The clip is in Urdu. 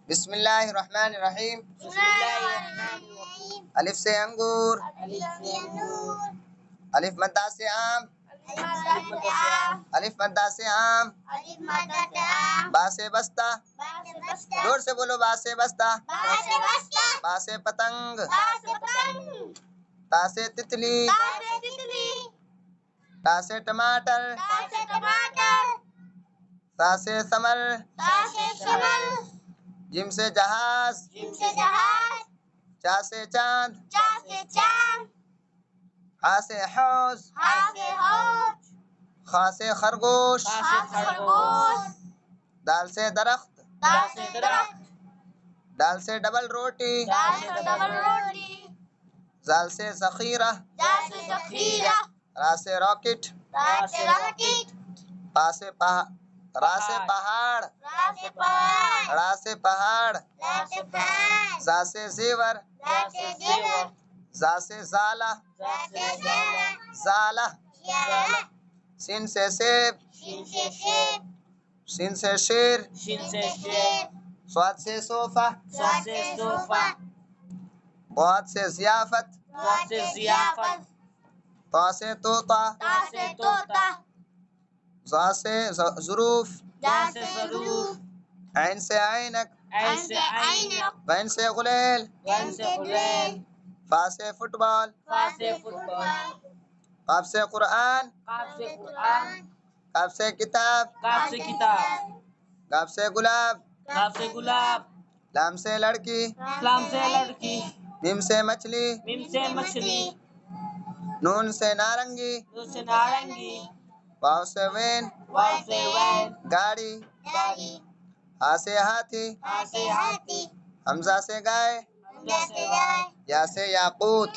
بسم اللہ الرحمن الرحیم. الف سے انگور. الف مدہ سے آم. الف مدہ سے آم. با سے بستہ. زور سے بولو. با سے بستہ. با سے پتنگ. تا سے تتلی. تا سے ٹماٹر. تا سے ثمر. جیم سے جہاز. چا سے چاند. ہا سے حوض. خا سے خرگوش. دال سے درخت. دال سے ڈبل روٹی. زال سے ذخیرہ. را سے راکٹ. پا سے را سے پہاڑ. را سے پہاڑ. زا سے زیور. زا سے زالہ. زالہ. سین سے سیب. سین سے شیر. صاد سے صوفہ. ضاد سے ضیافت. طا سے طوطا. ظا سے ظروف. عین سے عینک. غین سے غلیل. فا سے فٹ بال. قاف سے قرآن. کاف سے کتاب. گاف سے گلاب. لام سے لڑکی. میم سے مچھلی. نون سے نارنگی. واو سے وین. گاڑی. ہا سے ہاتھی. حمزہ سے گائے. یا سے یاقوت.